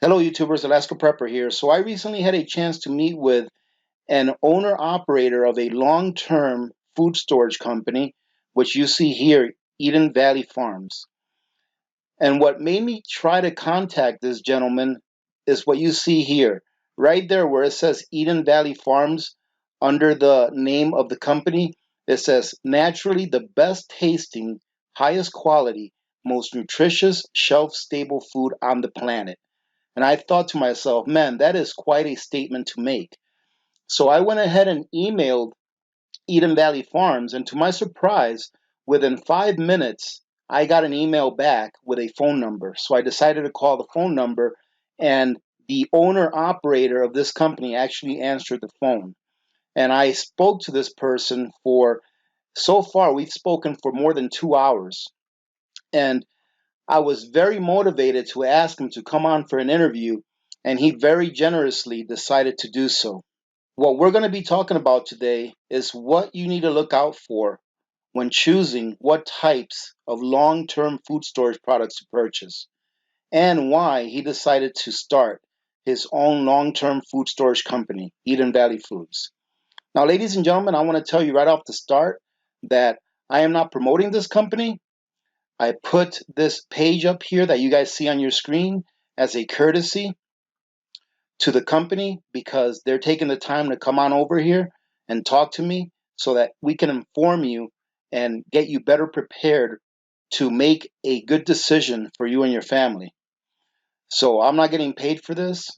Hello, YouTubers. Alaska Prepper here. So, I recently had a chance to meet with an owner operator of a long term food storage company, which you see here, Eden Valley Farms. And what made me try to contact this gentleman is what you see here, right there where it says Eden Valley Farms under the name of the company. It says naturally the best tasting, highest quality, most nutritious, shelf stable food on the planet. And I thought to myself, man, that is quite a statement to make. So I went ahead and emailed Eden Valley Farms, and to my surprise, within 5 minutes, I got an email back with a phone number. So I decided to call the phone number, and the owner operator of this company actually answered the phone. And I spoke to this person for, so far, we've spoken for more than 2 hours. And I was very motivated to ask him to come on for an interview, and he very generously decided to do so. What we're going to be talking about today is what you need to look out for when choosing what types of long term food storage products to purchase, and why he decided to start his own long term food storage company, Eden Valley Foods. Now, ladies and gentlemen, I want to tell you right off the start that I am not promoting this company. I put this page up here that you guys see on your screen as a courtesy to the company because they're taking the time to come on over here and talk to me so that we can inform you and get you better prepared to make a good decision for you and your family. So I'm not getting paid for this.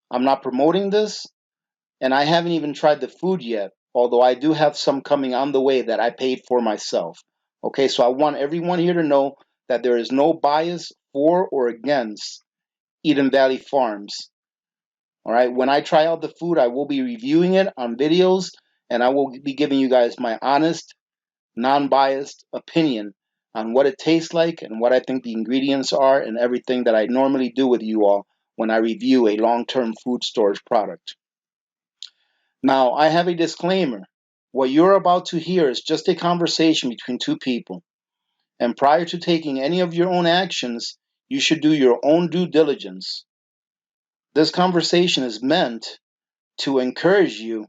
I'm not promoting this. And I haven't even tried the food yet, although I do have some coming on the way that I paid for myself. Okay, so I want everyone here to know that there is no bias for or against Eden Valley Farms. All right, when I try out the food, I will be reviewing it on videos and I will be giving you guys my honest, non biased opinion on what it tastes like and what I think the ingredients are and everything that I normally do with you all when I review a long term food storage product. Now, I have a disclaimer. What you're about to hear is just a conversation between two people. And prior to taking any of your own actions, you should do your own due diligence. This conversation is meant to encourage you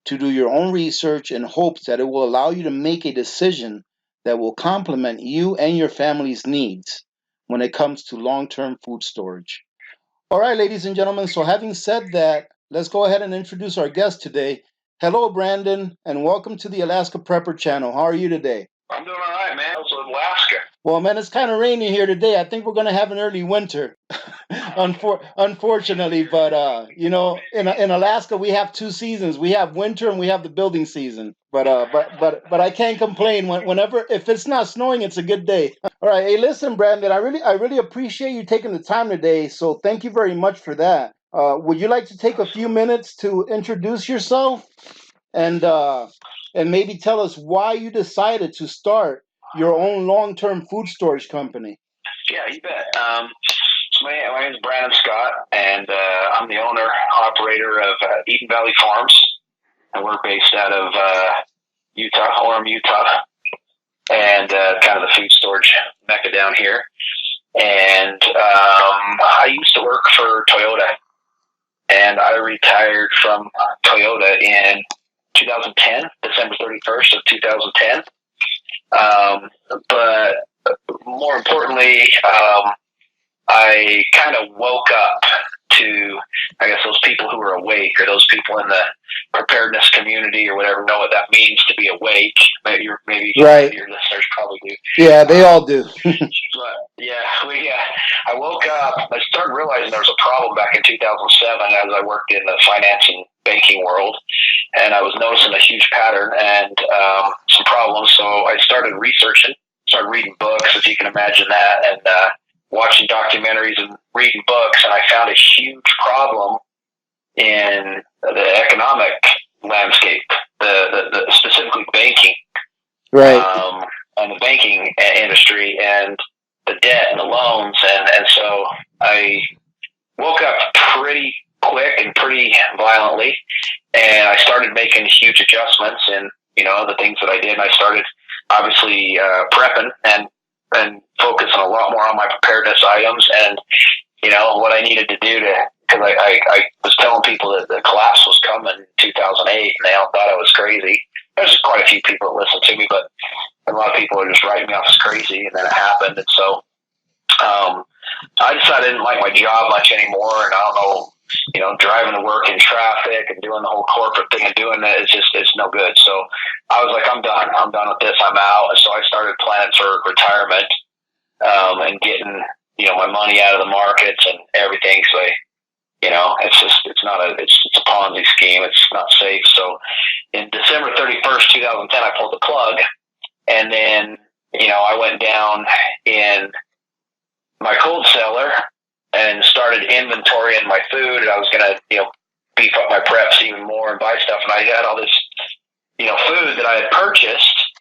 to do your own research in hopes that it will allow you to make a decision that will complement you and your family's needs when it comes to long term food storage. All right, ladies and gentlemen, so having said that, let's go ahead and introduce our guest today. Hello, Brandon, and welcome to the Alaska Prepper channel. How are you today? I'm doing all right, man. I was in Alaska. Well, man, it's kind of rainy here today. I think we're going to have an early winter, unfortunately. But in Alaska, we have two seasons. We have winter and we have the building season. But I can't complain. Whenever if it's not snowing, it's a good day. All right. Hey, listen, Brandon. I really appreciate you taking the time today. So thank you very much for that. Would you like to take a few minutes to introduce yourself and uh, and maybe tell us why you decided to start your own long-term food storage company? Yeah, you bet. My name is Brandon Scott, and I'm the owner operator of Eden Valley Farms, and we're based out of Utah, Orem, Utah, and kind of the food storage mecca down here. And I used to work for Toyota, and I retired from Toyota in 2010, December 31st of 2010. But more importantly, I kind of woke up to, I guess, those people who are awake, or those people in the preparedness community or whatever know what that means to be awake. Maybe Right. your listeners probably do. Yeah, they all do. But yeah, I woke up. I started realizing there was a problem back in 2007 as I worked in the finance and banking world, and I was noticing a huge pattern and some problems. So I started researching, started reading books, if you can imagine that, and watching documentaries and reading books, and I found a huge problem in the economic landscape, the specifically banking, Right. and the banking industry, and the debt and the loans, and so I woke up pretty quick and pretty violently, and I started making huge adjustments in the things that I did. And I started obviously prepping and focusing a lot more on my preparedness items, and what I needed to do because I was telling people that the collapse was coming in 2008, and they all thought I was crazy. There's quite a few people that listened to me, but a lot of people are just writing me off as crazy, and then it happened. And so I decided I didn't like my job much anymore, and I don't know, driving to work in traffic and doing the whole corporate thing and doing that, it's no good. So I was like, I'm done. I'm done with this. I'm out. And so I started planning for retirement, and getting, my money out of the markets and everything. So it's a Ponzi scheme. It's not safe. So in December 31st, 2010, I pulled the plug, and then, I went down in my cold cellar and started inventorying my food, and I was going to, beef up my preps even more and buy stuff. And I had all this, food that I had purchased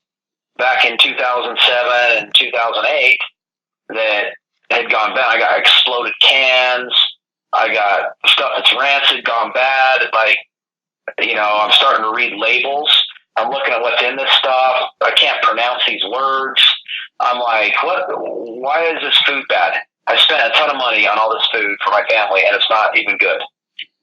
back in 2007 and 2008 that had gone bad. I got exploded cans. I got stuff that's rancid, gone bad. Like, I'm starting to read labels. I'm looking at what's in this stuff. I can't pronounce these words. I'm like, what? Why is this food bad? I spent a ton of money on all this food for my family, and it's not even good.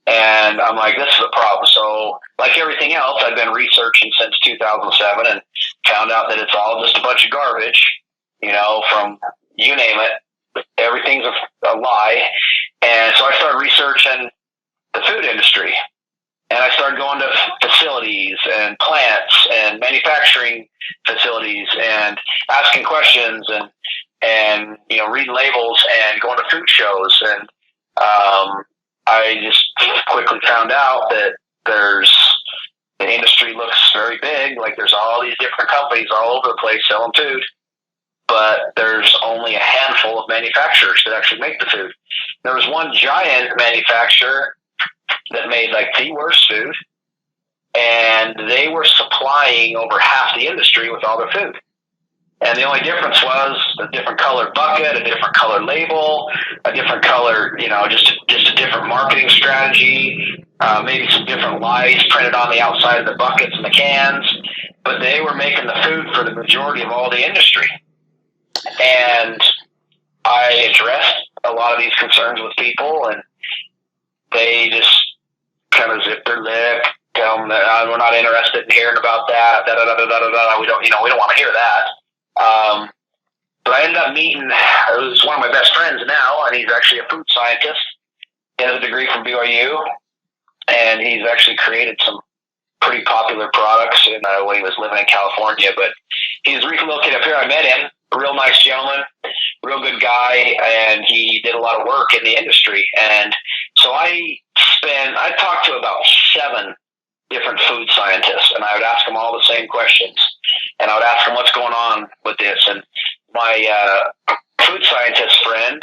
And I'm like, this is a problem. So, like everything else, I've been researching since 2007 and found out that it's all just a bunch of garbage, from you name it. Everything's a lie. And so I started researching the food industry. And I started going to facilities and plants and manufacturing facilities and asking questions and reading labels and going to food shows. And I just quickly found out that the industry looks very big. Like, there's all these different companies all over the place selling food, but there's only a handful of manufacturers that actually make the food. There was one giant manufacturer that made like the worst food, and they were supplying over half the industry with all their food. And the only difference was a different colored bucket, a different colored label, a different color, just a different marketing strategy, maybe some different lies printed on the outside of the buckets and the cans. But they were making the food for the majority of all the industry. And I addressed a lot of these concerns with people, and they just kind of zip their lip, tell them that we're not interested in hearing about that. We don't want to hear that. But I ended up meeting, it was one of my best friends now, and he's actually a food scientist. He has a degree from BYU, and he's actually created some pretty popular products when he was living in California. But he's relocated up here. I met him, a real nice gentleman, real good guy, and he did a lot of work in the industry. And so I talked to about 7 different food scientists, and I would ask them all the same questions. And I would ask them what's going on with this. And my food scientist friend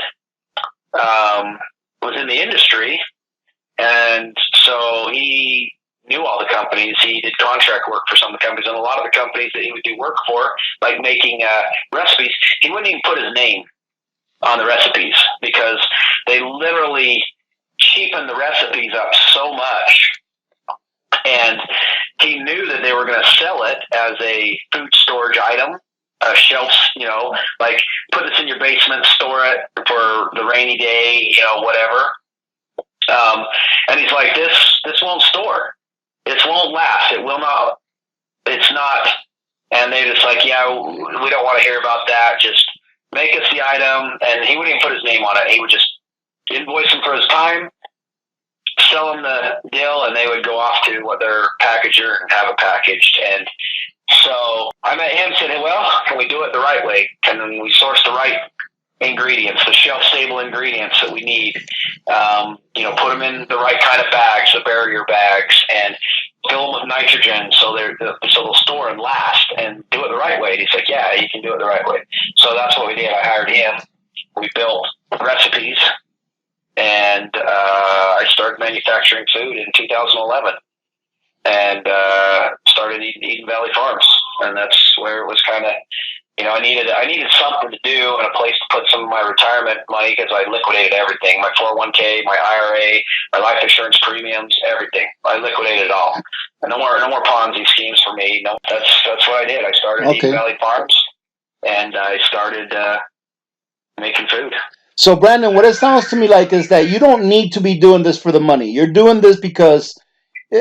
was in the industry, and so he knew all the companies. He did contract work for some of the companies, and a lot of the companies that he would do work for, like making recipes, he wouldn't even put his name on the recipes because they literally cheapened the recipes up so much. And he knew that they were going to sell it as a food storage item, shelves, like put this in your basement, store it for the rainy day, whatever. And he's like, this won't store. It won't last. It will not. It's not. And they just like, yeah, we don't want to hear about that. Just make us the item. And he wouldn't even put his name on it. He would just invoice him for his time, sell them the deal, and they would go off to their packager and have it packaged. And so I met him and said, hey, well, can we do it the right way? Can we source the right ingredients, the shelf-stable ingredients that we need? Put them in the right kind of bags, the barrier bags, and fill them with nitrogen so they'll store and last, and do it the right way. And he's like, yeah, you can do it the right way. So that's what we did. I hired him. We built recipes, and I started manufacturing food in 2011, and started Eden Valley Farms, and that's where it was kind of, I needed something to do and a place to put some of my retirement money because I liquidated everything, my 401k, my IRA, my life insurance premiums, everything. I liquidated it all. And no more Ponzi schemes for me. No, that's what I did. I started Eden Valley Farms, and I started making food. So, Brandon, what it sounds to me like is that you don't need to be doing this for the money. You're doing this because,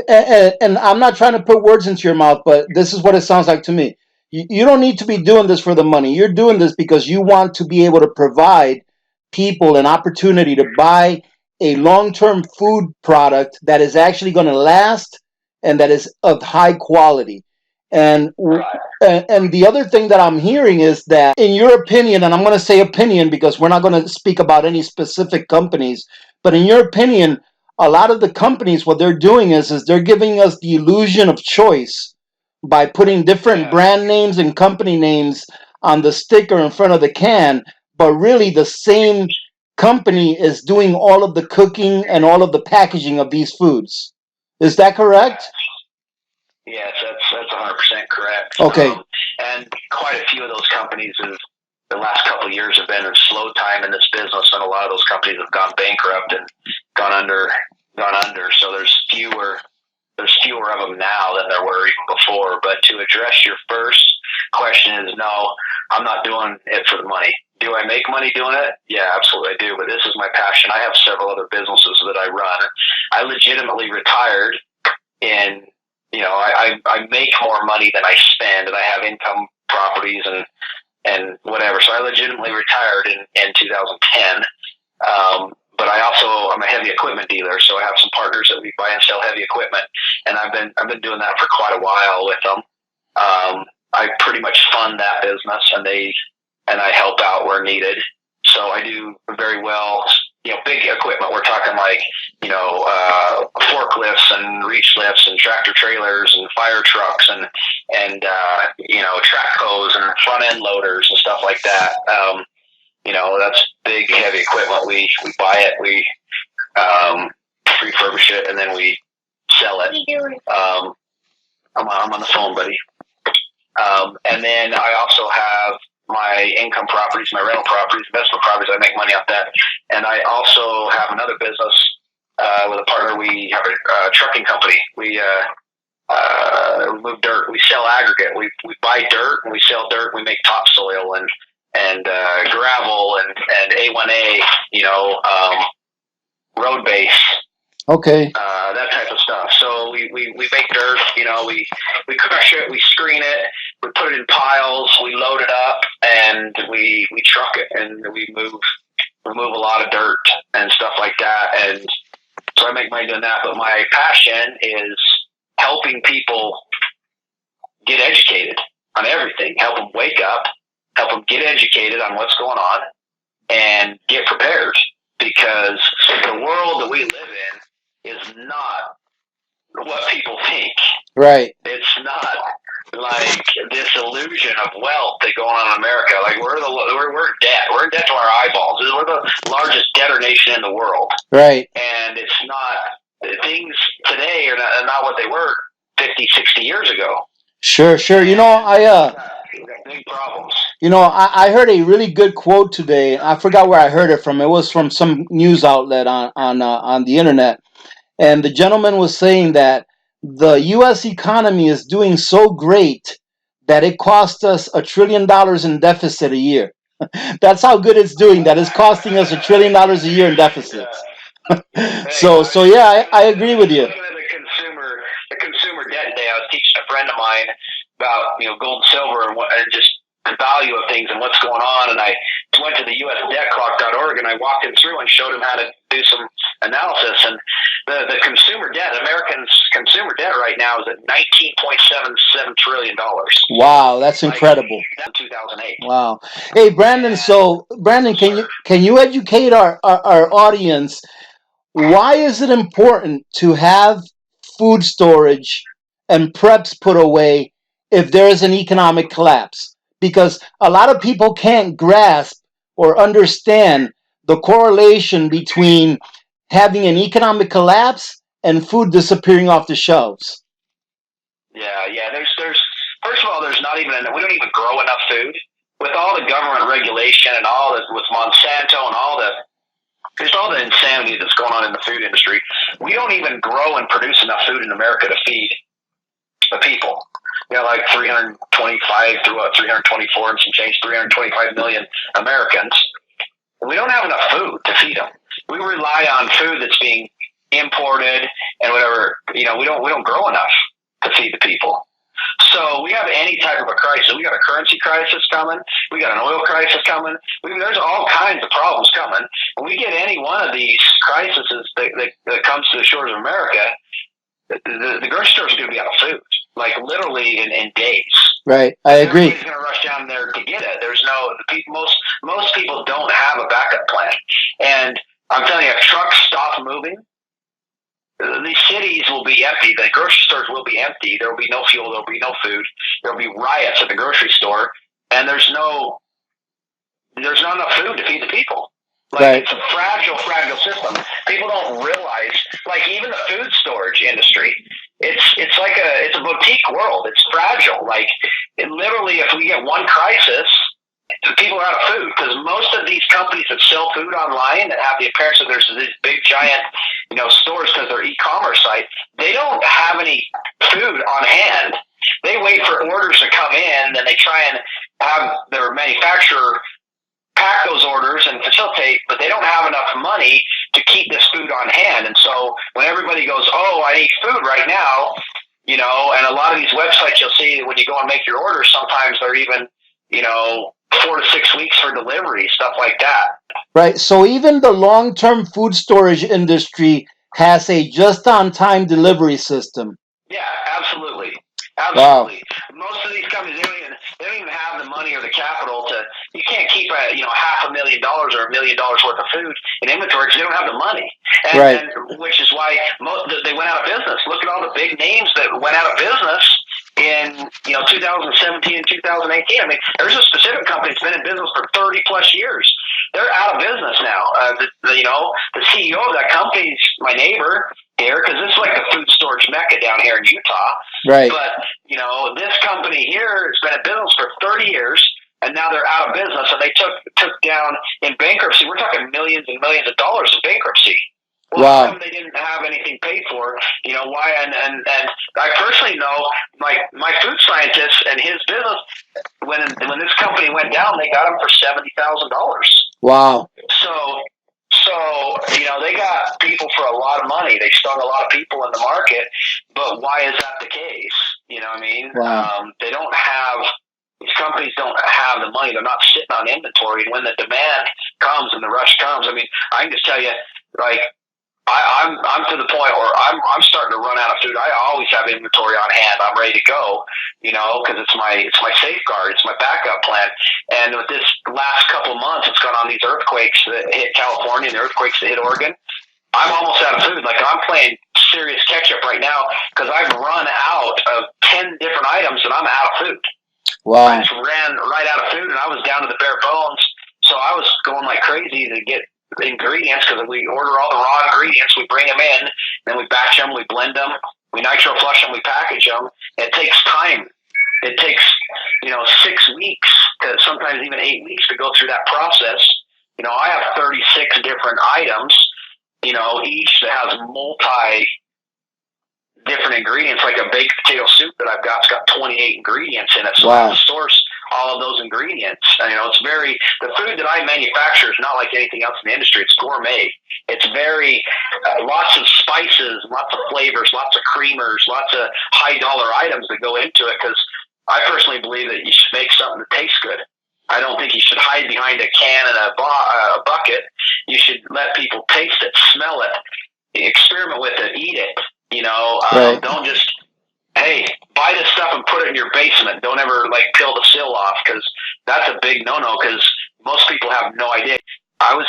and I'm not trying to put words into your mouth, but this is what it sounds like to me. You don't need to be doing this for the money. You're doing this because you want to be able to provide people an opportunity to buy a long term food product that is actually going to last and that is of high quality. And and the other thing that I'm hearing is that, in your opinion, and I'm going to say opinion because we're not going to speak about any specific companies, but in your opinion, a lot of the companies, what they're doing is they're giving us the illusion of choice by putting different brand names and company names on the sticker in front of the can, but really the same company is doing all of the cooking and all of the packaging of these foods. Is that correct? Yes, that's 100% correct. Okay. And quite a few of those companies have, the last couple of years have been a slow time in this business, and a lot of those companies have gone bankrupt and gone under. So there's fewer of them now than there were even before. But to address your first question is no, I'm not doing it for the money. Do I make money doing it? Yeah, absolutely I do. But this is my passion. I have several other businesses that I run. I legitimately retired in, I make more money than I spend, and I have income properties and whatever. So I legitimately retired in 2010. But I'm a heavy equipment dealer, so I have some partners that we buy and sell heavy equipment, and I've been doing that for quite a while with them. I pretty much fund that business, and I help out where needed. So I do very well. Big equipment. We're talking like forklifts and reach lifts and tractor trailers and fire trucks and track hose and front end loaders and stuff like that. That's big, heavy equipment. We buy it, we refurbish it, and then we sell it. I'm on the phone, buddy. And then I also have my income properties, my rental properties, investment properties. I make money off that. And I also have another business with a partner. We have a trucking company. We move dirt. We sell aggregate. We buy dirt and we sell dirt. We make topsoil and gravel and A1A, road base. Okay. That type of stuff. So we make dirt, we crush it, we screen it, we put it in piles, we load it up, and we truck it, and we remove a lot of dirt and stuff like that. And so I make money doing that. But my passion is helping people get educated on everything, help them wake up, help them get educated on what's going on, and get prepared. Because the world that we live in is not what people think. Right. It's not like this illusion of wealth that's going on in America. Like we're in debt. We're in debt to our eyeballs. We're the largest debtor nation in the world. Right. And it's not, things today are not what they were 50, 60 years ago. Sure. We've got big problems. I heard a really good quote today. I forgot where I heard it from. It was from some news outlet on the internet, and the gentleman was saying that the U.S. economy is doing so great that it costs us $1 trillion in deficit a year. That's how good it's doing. That it's costing us $1 trillion a year in deficits. So yeah, I agree with you. Looking at the consumer debt today, I was teaching a friend of mine about gold and silver and just the value of things and what's going on. And I went to the USDebtClock.org and I walked him through and showed him how to do some analysis. And the consumer debt, Americans' consumer debt right now is at $19.77 trillion. Wow, that's incredible. That's 2008. Wow. Hey, Brandon. So, Brandon, can you educate our audience? Why is it important to have food storage and preps put away if there is an economic collapse? Because a lot of people can't grasp or understand the correlation between having an economic collapse and food disappearing off the shelves. Yeah. There's first of all, we don't even grow enough food with all the government regulation and all this with Monsanto and all the insanity that's going on in the food industry. We don't even grow and produce enough food in America to feed the people. Like 325 through 324 and some change, 325 million Americans. We don't have enough food to feed them. We rely on food that's being imported and whatever. We don't grow enough to feed the people. So we have any type of a crisis. We got a currency crisis coming. We got an oil crisis coming. There's all kinds of problems coming. When we get any one of these crises that comes to the shores of America, the grocery store is going to be out of food, like literally in days. Right, I agree. Everybody's going to rush down there to get it. There's most people don't have a backup plan, and I'm telling you, if trucks stop moving, these cities will be empty. The grocery stores will be empty. There will be no fuel. There will be no food. There will be riots at the grocery store, and there's not enough food to feed the people. Right. It's a fragile system. People don't realize, like even the food storage industry, it's like it's a boutique world. It's fragile. Like literally, if we get one crisis, people are out of food, because most of these companies that sell food online that have the appearance that there's these big giant stores because they're e-commerce site, they don't have any food on hand. They wait for orders to come in, then they try and have their manufacturer pack those orders and facilitate, but they don't have enough money to keep this food on hand. And so when everybody goes, oh, I need food right now, and a lot of these websites you'll see when you go and make your orders, sometimes they're even 4 to 6 weeks for delivery, stuff like that. Right. So even the long-term food storage industry has a just-on-time delivery system. Yeah, absolutely. Wow. Most of these companies, they don't even have the money or the capital to. You can't keep $500,000 or $1 million worth of food in inventory because they don't have the money. And, right. And which is why they went out of business. Look at all the big names that went out of business in 2017 and 2018. I mean, there's a specific company that's been in business for 30 plus years. They're out of business now. The CEO of that company's my neighbor here, because this is like the food storage mecca down here in Utah. Right. But this company here has been in business for 30 years, and now they're out of business, and they took down in bankruptcy. We're talking millions and millions of dollars in bankruptcy. Well, wow. How come they didn't have anything paid for? Why? And I personally know my food scientist and his business. When this company went down, they got him for $70,000. Wow. So they got people for a lot of money. They stung a lot of people in the market. But why is that the case? You know what I mean? Wow. These companies don't have the money. They're not sitting on inventory. And when the demand comes and the rush comes, I mean, I can just tell you, like, I'm to the point where I'm starting to run out of food. I always have inventory on hand. I'm ready to go, because it's my safeguard. It's my backup plan. And with this last couple of months, it's gone on these earthquakes that hit California and the earthquakes that hit Oregon. I'm almost out of food. Like, I'm playing serious catch up right now because I've run out of 10 different items and I'm out of food. Wow. I just ran right out of food and I was down to the bare bones. So I was going like crazy to get ingredients, because we order all the raw ingredients, we bring them in, then we batch them, we blend them, we nitro flush them, we package them. It takes time. It takes 6 weeks to sometimes even 8 weeks to go through that process. I have 36 different items, each that has multi different ingredients, like a baked potato soup that I've got. It's got 28 ingredients in it, so wow. I have to source all of those ingredients. The food that I manufacture is not like anything else in the industry. It's gourmet. It's very lots of spices, lots of flavors, lots of creamers, lots of high dollar items that go into it, because I personally believe that you should make something that tastes good. I don't think you should hide behind a can and a bucket. You should let people taste it, smell it, experiment with it, eat it. Right. Don't just, hey, buy this stuff and put it in your basement. Don't ever peel the sill off, because that's a big no-no, because most people have no idea. I was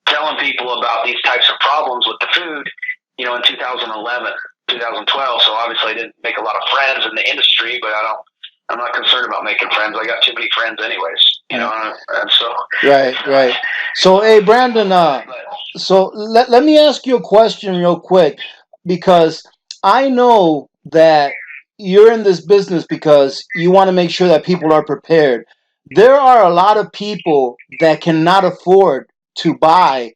telling people about these types of problems with the food, in 2011, 2012. So obviously I didn't make a lot of friends in the industry, but I'm not concerned about making friends. I got too many friends anyways, and so. Right. So, hey, Brandon, so let me ask you a question real quick, because I know that you're in this business because you want to make sure that people are prepared. There are a lot of people that cannot afford to buy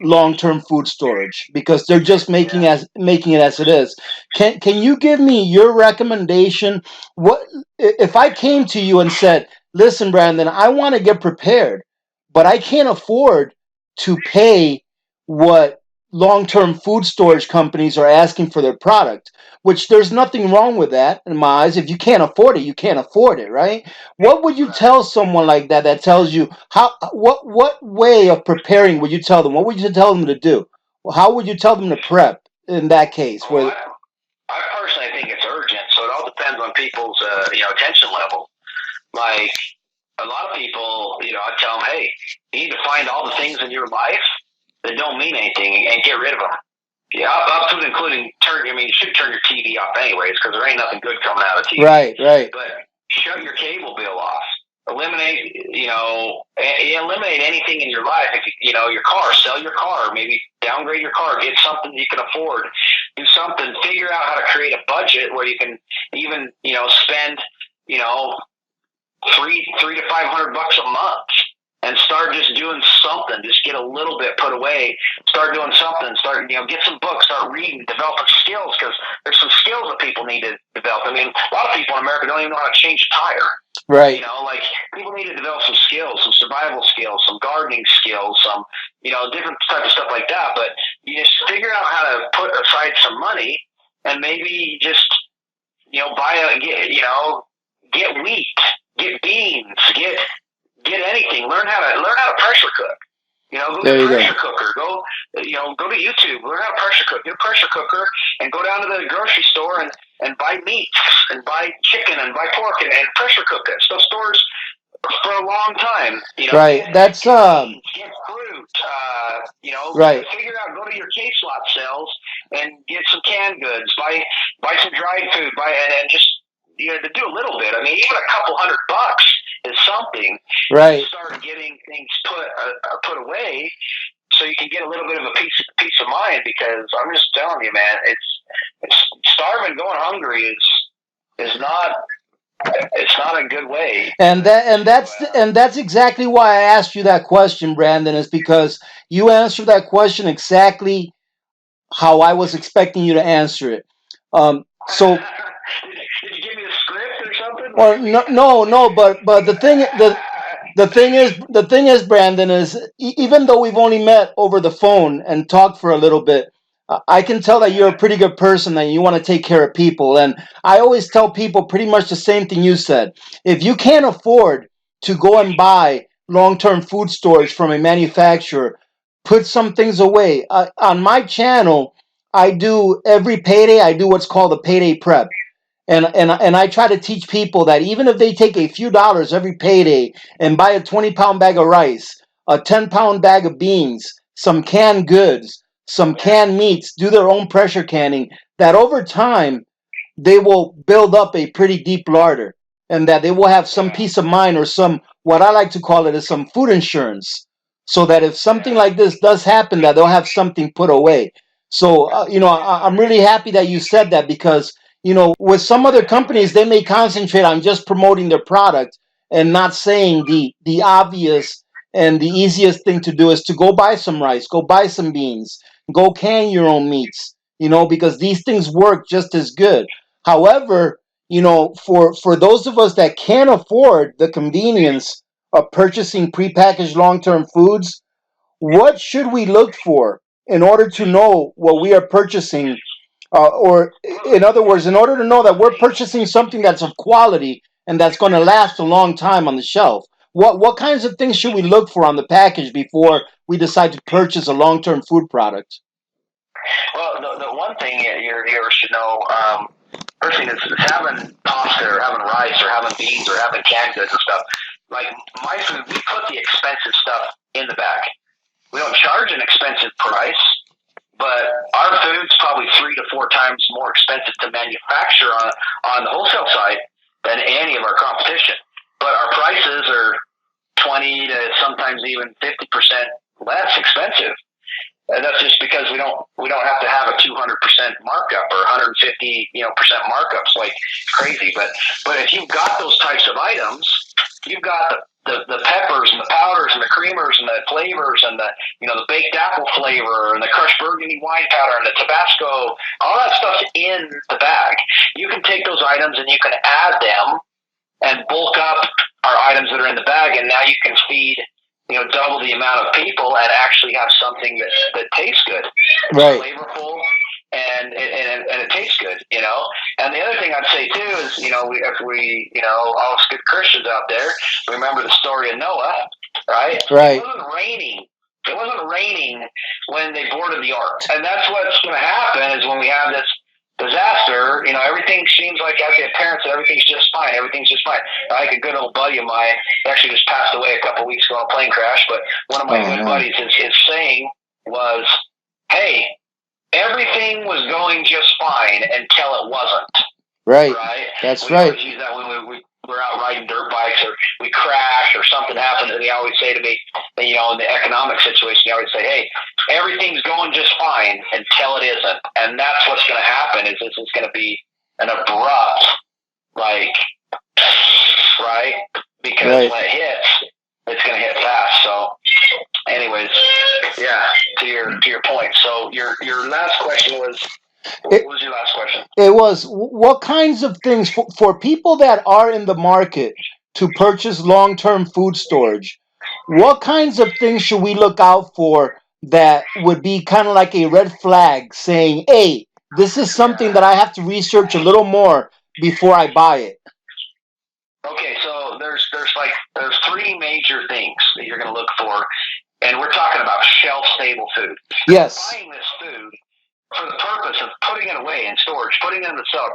long-term food storage because they're just making it as it is. Can you give me your recommendation? What if I came to you and said, "Listen, Brandon, I want to get prepared, but I can't afford to pay what long-term food storage companies are asking for their product, which there's nothing wrong with that in my eyes. If you can't afford it, you can't afford it, right? What would you tell someone like that that tells you what way of preparing would you tell them? What would you tell them to do? How would you tell them to prep in that case? Well, I personally think it's urgent, so it all depends on people's attention level. Like a lot of people, I tell them, hey, you need to find all the things in your life that don't mean anything and get rid of them. Yeah, up to including you should turn your TV off anyways because there ain't nothing good coming out of TV. Right. But shut your cable bill off. Eliminate anything in your life. If your car, sell your car. Maybe downgrade your car. Get something you can afford. Do something. Figure out how to create a budget where you can even spend $300 to $500 a month and start just doing something. Just get a little bit put away. Start doing something. Get some books. Start reading. Develop skills because there's some skills that people need to develop. I mean, a lot of people in America don't even know how to change a tire. Right. People need to develop some skills, some survival skills, some gardening skills, some different type of stuff like that. But you just figure out how to put aside some money and maybe just get wheat, get beans, get anything. Learn how to pressure cook. Go get a pressure cooker. Go to YouTube. Learn how to pressure cook. Get a pressure cooker and go down to the grocery store and buy meat and buy chicken and buy pork and pressure cook it. So stores for a long time. Right. That's get fruit. Right. Figure out. Go to your case lot sales and get some canned goods. Buy some dried food. And just to do a little bit. I mean, even a couple $100 is something. Right. Start getting things put away, so you can get a little bit of a peace of mind. Because I'm just telling you, man, it's starving, going hungry is not. It's not a good way. And that's exactly why I asked you that question, Brandon, is because you answered that question exactly how I was expecting you to answer it. So did you give me a script or something? Well, no, but the thing is, Brandon, is even though we've only met over the phone and talked for a little bit, I can tell that you're a pretty good person and you want to take care of people. And I always tell people pretty much the same thing you said. If you can't afford to go and buy long-term food storage from a manufacturer, put some things away. On my channel, I do every payday. I do what's called a payday prep. And I try to teach people that even if they take a few dollars every payday and buy a 20-pound bag of rice, a 10-pound bag of beans, some canned goods, some canned meats, do their own pressure canning, that over time they will build up a pretty deep larder and that they will have some peace of mind or some, what I like to call it is some food insurance, so that if something like this does happen, that they'll have something put away. So, I'm really happy that you said that because with some other companies, they may concentrate on just promoting their product and not saying the obvious and the easiest thing to do is to go buy some rice, go buy some beans, go can your own meats, because these things work just as good. However, for those of us that can't afford the convenience of purchasing prepackaged long-term foods, what should we look for in order to know what we are purchasing, or in other words, in order to know that we're purchasing something that's of quality and that's going to last a long time on the shelf? What kinds of things should we look for on the package before we decide to purchase a long-term food product? Well, the one thing your viewers should know, first thing is having pasta or having rice or having beans or having canned goods and stuff. Like my food, we put the expensive stuff in the bag. We don't charge an expensive price, but our food's probably 3 to 4 times more expensive to manufacture on the wholesale side than any of our competition. But our prices are 20 to sometimes even 50% less expensive. And that's just because we don't have to have a 200% markup or 150 percent markups like crazy. But if you've got those types of items, you've got the peppers and the powders and the creamers and the flavors and the baked apple flavor and the crushed burgundy wine powder and the Tabasco, all that stuff's in the bag. You can take those items and you can add them and bulk up our items that are in the bag, and now you can feed double the amount of people and actually have something that tastes good, Right. flavorful, and it tastes good. And the other thing I'd say too is, if we, all us good Christians out there, remember the story of Noah, right? Right. It wasn't raining when they boarded the ark, and that's what's going to happen is when we have this disaster. Everything seems like as the parents that everything's just fine. Everything's just fine. Like a good old buddy of mine actually just passed away a couple of weeks ago on a plane crash, but one of my good buddies, his saying was, "Hey, everything was going just fine until it wasn't." Right. Right? That's we right. always use that when we're out riding dirt bikes or we crash or something happens, and he always say to me, in the economic situation, he always say, "Hey, everything's going just fine until it isn't." And that's what's going to happen is this is going to be an abrupt, right? Because when it hits, it's going to hit fast. So anyways, yeah, to your point. So your last question was, what was your last question? It was, what kinds of things for people that are in the market to purchase long-term food storage, what kinds of things should we look out for that would be kind of like a red flag saying, hey, this is something that I have to research a little more before I buy it? Okay, so there's three major things that you're going to look for, and we're talking about shelf-stable food. Yes. Buying this food for the purpose of putting it away in storage, putting it in the cellar,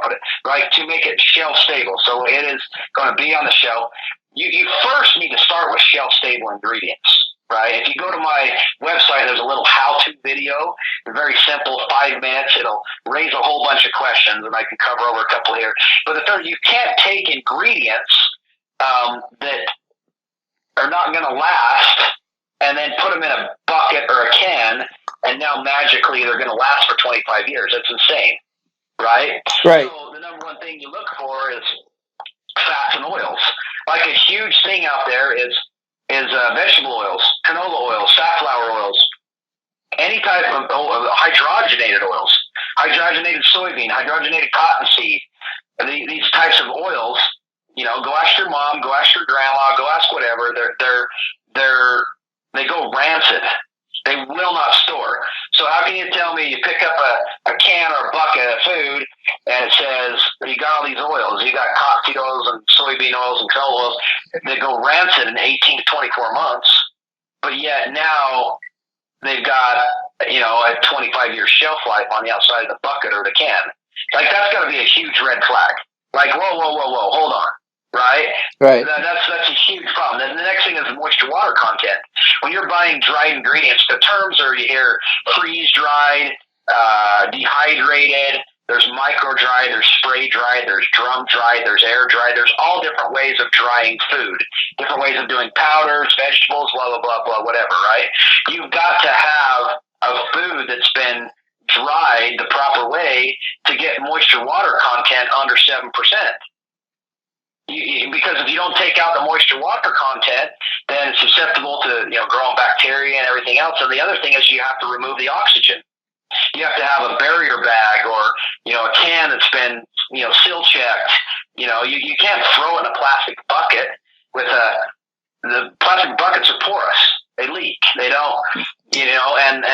to make it shelf-stable, so it is going to be on the shelf. You first need to start with shelf-stable ingredients. Right. If you go to my website, there's a little how-to video. Very simple, 5 minutes. It'll raise a whole bunch of questions, and I can cover over a couple here. But the third, you can't take ingredients that are not going to last and then put them in a bucket or a can, and now magically they're going to last for 25 years. That's insane, right? Right. So the number one thing you look for is fats and oils. Like a huge thing out there is vegetable oils, canola oils, safflower oils, any type of hydrogenated oils, hydrogenated soybean, hydrogenated cottonseed. These types of oils, go ask your mom, go ask your grandma, go ask whatever. They go rancid. They will not store. So how can you tell me you pick up a can or a bucket of food and it says you got all these oils, you got cottonseed oils and soybean oils and canola oils that go rancid in 18 to 24 months, but yet now they've got a 25-year shelf life on the outside of the bucket or the can. Like that's got to be a huge red flag. Like whoa, hold on. Right? That's a huge problem. Then the next thing is moisture water content. When you're buying dried ingredients, the terms are you hear freeze dried, dehydrated, there's micro dried, there's spray dried, there's drum dried, there's air dried, there's all different ways of drying food, different ways of doing powders, vegetables, blah, blah, blah, blah, whatever, right? You've got to have a food that's been dried the proper way to get moisture water content under 7%. Because if you don't take out the moisture water content, then it's susceptible to growing bacteria and everything else. And the other thing is you have to remove the oxygen. You have to have a barrier bag or a can that's been seal checked. You can't throw it in a plastic bucket with the plastic buckets are porous. They leak. They don't and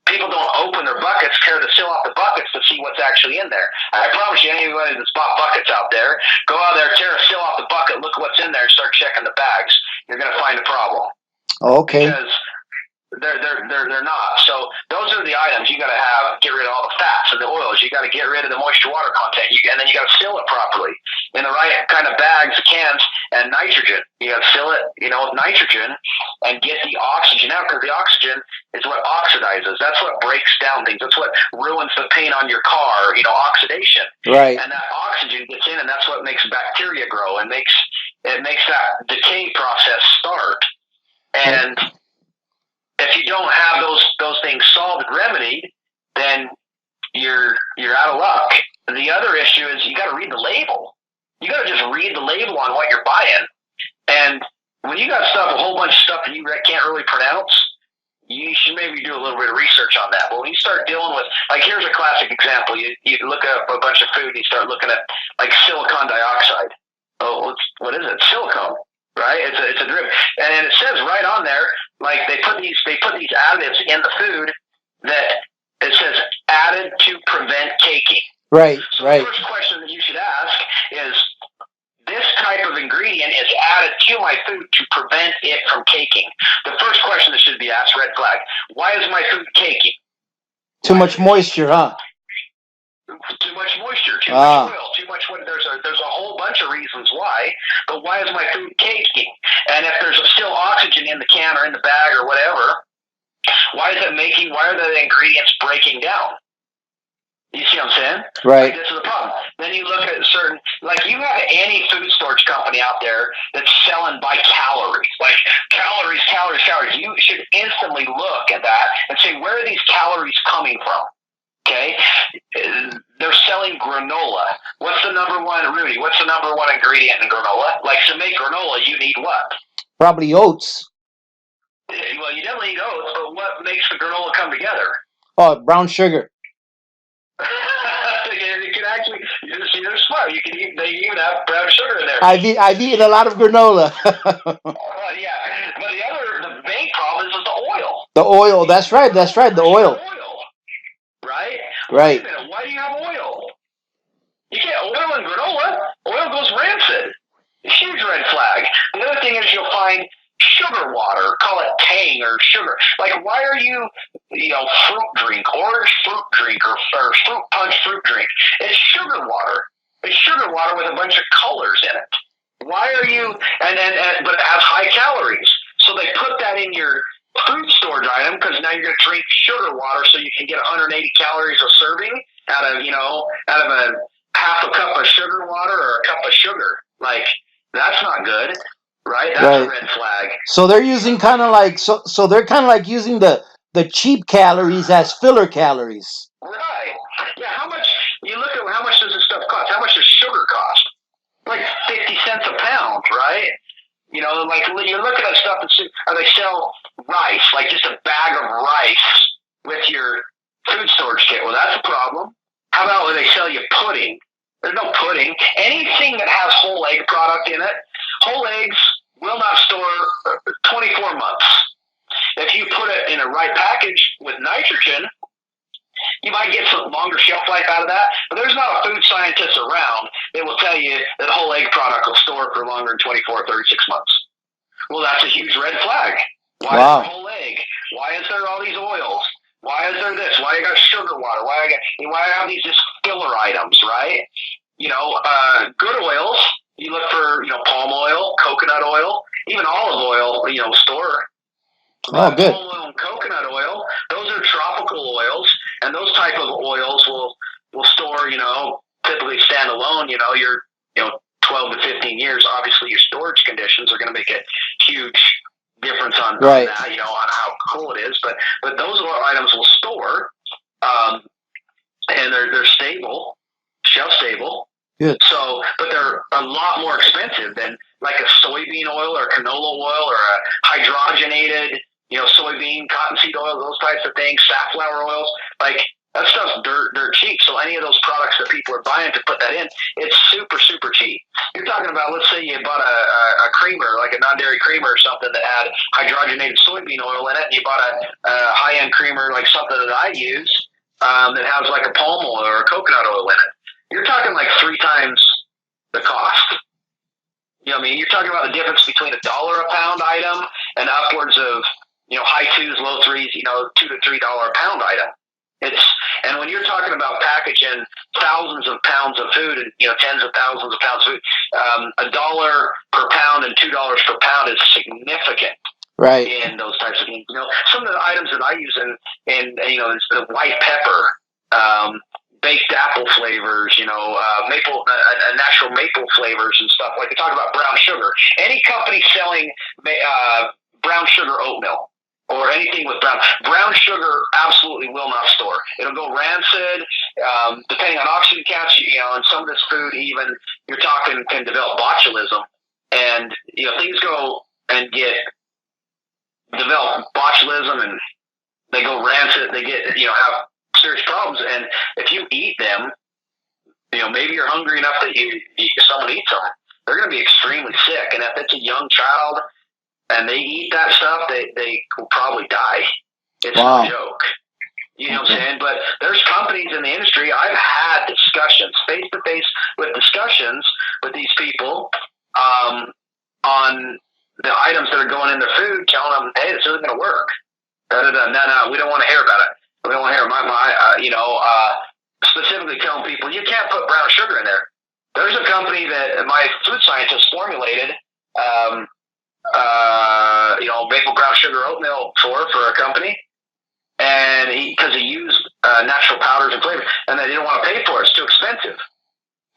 people don't open their buckets, tear the seal off the buckets to see what's actually in there. I promise you, anybody that's bought buckets out there, go out there, tear a seal off the bucket, look what's in there, and start checking the bags. You're going to find a problem. Okay. Because they're not. So those are the items you got to have. Get rid of all the fats and the oils. You got to get rid of the moisture water content. And then you got to seal it properly in the right kind of bags, cans, and nitrogen. You got to seal it, with nitrogen and get the oxygen out, because the oxygen is what oxidizes. That's what breaks down things. That's what ruins the paint on your car. Oxidation. Right. And that oxygen gets in, and that's what makes bacteria grow and makes that decay process start. And if you don't have those things solved and remedied, then you're out of luck. The other issue is you got to read the label. You got to just read the label on what you're buying. And when you got a whole bunch of stuff that you can't really pronounce, you should maybe do a little bit of research on that. But when you start dealing with, like, here's a classic example. You look up a bunch of food, and you start looking at, like, silicon dioxide. Oh, what is it? Silicone. right? It's a derivative, and it says right on there, like they put these additives in the food that it says added to prevent caking. Right, So right. the first question that you should ask is, this type of ingredient is added to my food to prevent it from caking. The first question that should be asked, red flag, why is my food caking? Too much moisture, huh? Too much moisture, too much oil, too much. There's a whole bunch of reasons why, but why is my food caking? And if there's still oxygen in the can or in the bag or whatever, why are the ingredients breaking down? You see what I'm saying? Right. Like, this is the problem. Then you look at certain, like you have any food storage company out there that's selling by calories, like calories. You should instantly look at that and say, where are these calories coming from? Okay, they're selling granola. What's the number one, Rudy? What's the number one ingredient in granola? Like, to make granola, you need what? Probably oats. Well, you definitely need oats, but what makes the granola come together? Oh, brown sugar. You can actually, they're smart. They even have brown sugar in there. I've eaten a lot of granola. Yeah, but the main problem is the oil. The oil. That's right. The oil. Right? Right. Wait a minute. Why do you have oil? You can't oil in granola. Oil goes rancid. Huge red flag. The other thing is you'll find sugar water, call it Tang or sugar. Like, why are you fruit drink, orange fruit drink, or fruit punch fruit drink? It's sugar water. It's sugar water with a bunch of colors in it. Why are you, but it has high calories. So they put that in your food storage item because now you're going to drink sugar water so you can get 180 calories a serving out of a half a cup of sugar water or a cup of sugar. Like, that's not good, right? That's a red flag. So they're using kind of like so they're kind of like using the cheap calories as filler calories. Right. Yeah. How much? You look at how much does this stuff cost? How much does sugar cost? Like 50 cents a pound, right? Like you're looking at stuff or they sell rice, like just a bag of rice with your food storage kit. Well, that's a problem. How about when they sell you pudding? There's no pudding. Anything that has whole egg product in it, whole eggs will not store 24 months. If you put it in a right package with nitrogen, you might get some longer shelf life out of that, but there's not a food scientist around that will tell you that whole egg product will store for longer than 24 or 36 months. Well, that's a huge red flag. Why is there whole egg? Why is there all these oils? Why is there this? Why I got sugar water? Why I have these just filler items, right? Good oils. You look for palm oil, coconut oil, even olive oil. Store. Oh, good. Palm oil and coconut oil. Those are tropical oils, and those type of oils will store. Typically stand alone. Your 12 to 15 years. Obviously, your storage conditions are going to make a huge difference on that, on how cool it is. But those items will store, and they're stable, shelf stable. Good. So, but they're a lot more expensive than like a soybean oil or canola oil or a hydrogenated, soybean, cottonseed oil, those types of things, safflower oils. Like, that stuff's dirt cheap. So any of those products that people are buying to put that in, it's super, super cheap. You're talking about, let's say you bought a creamer, like a non-dairy creamer or something that had hydrogenated soybean oil in it, and you bought a high-end creamer like something that I use that has like a palm oil or a coconut oil in it. You're talking like 3 times the cost. You know what I mean? You're talking about the difference between $1 a pound item and upwards of, high 2s, low 3s, $2 to $3 a pound item. And when you're talking about packaging thousands of pounds of food and tens of thousands of pounds of food, $1 per pound and $2 per pound is significant, right? In those types of things. Some of the items that I use is the white pepper, baked apple flavors, maple, natural maple flavors and stuff. Like they talk about brown sugar. Any company selling brown sugar oatmeal or anything with brown sugar absolutely will not store. It'll go rancid, depending on oxygen counts, and some of this food even, you're talking, can develop botulism. And, things go and develop botulism and they go rancid, they get, have serious problems. And if you eat them, maybe you're hungry enough that someone eats them. they're going to be extremely sick. And if it's a young child and they eat that stuff, they will probably die. It's no joke. You know what I'm saying? But there's companies in the industry. I've had discussions, face to face with discussions with these people on the items that are going in their food, telling them, "Hey, this isn't going to work." No, we don't want to hear about it. We don't want to hear specifically telling people you can't put brown sugar in there. There's a company that my food scientist formulated, maple brown sugar oatmeal for a company, and because he used natural powders and flavors, and they didn't want to pay for it. It's too expensive.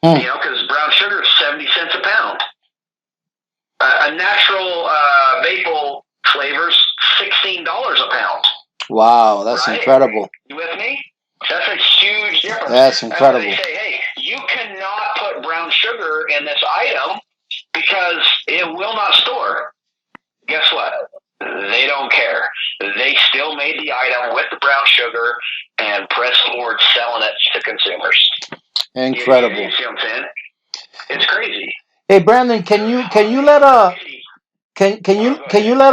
Because brown sugar is 70 cents a pound. A natural maple flavors $16 a pound. Wow, that's incredible. You with me? That's a huge difference. That's incredible. They say, hey, you cannot put brown sugar in this item because it will not store. Guess what? They don't care. They still made the item with the brown sugar and pressed forward selling it to consumers. Incredible. You see what I'm saying? It's crazy. Hey, Brandon, can you let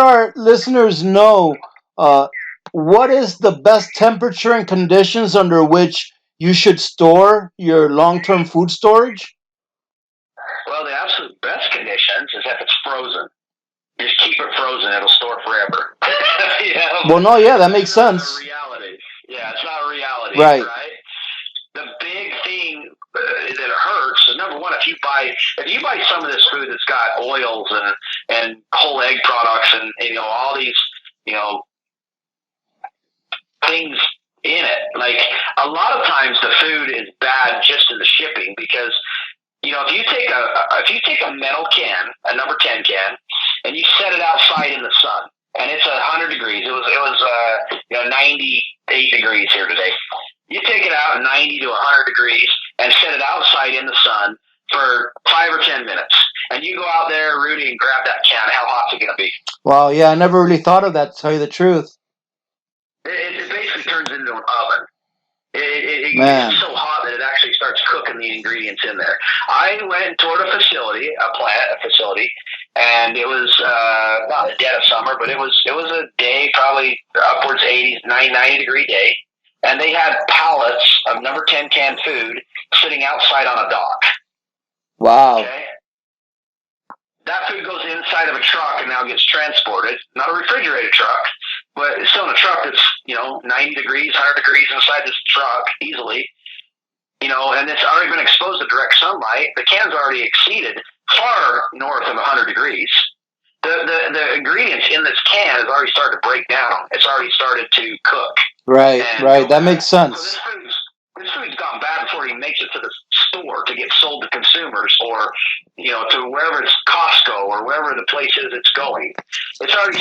our listeners know what is the best temperature and conditions under which you should store your long-term food storage? Well, the absolute best conditions is if it's frozen. Just keep it frozen; it'll store forever. Well, no, yeah, that makes sense. It's not a reality. Yeah, it's not a reality, right? The big thing that hurts, number one, if you buy some of this food that's got oils and whole egg products and all these things in it, like a lot of times the food is bad just in the shipping because if you take a metal can, a number 10 can, and you set it outside in the sun, and it's 100 degrees. It was 98 degrees here today. You take it out 90 to 100 degrees and set it outside in the sun for 5 or 10 minutes. And you go out there, Rudy, and grab that can. How hot's it going to be? Wow, yeah, I never really thought of that, to tell you the truth. It basically turns into an oven. It gets so hot that it actually starts cooking the ingredients in there. I went and toured a facility, and it was not the dead of summer, but it was a day, probably upwards 80, 90 degree day, and they had pallets of number 10 canned food sitting outside on a dock. Wow. Okay? That food goes inside of a truck and now gets transported, not a refrigerated truck, but it's still in a truck that's, 90 degrees, 100 degrees inside this truck easily, and it's already been exposed to direct sunlight. The can's already exceeded far north of 100 degrees. The ingredients in this can has already started to break down. It's already started to cook. Right. That makes sense. So this food's gone bad before it even makes it to the store to get sold to consumers or, to wherever it's Costco or wherever the place is it's going. It's already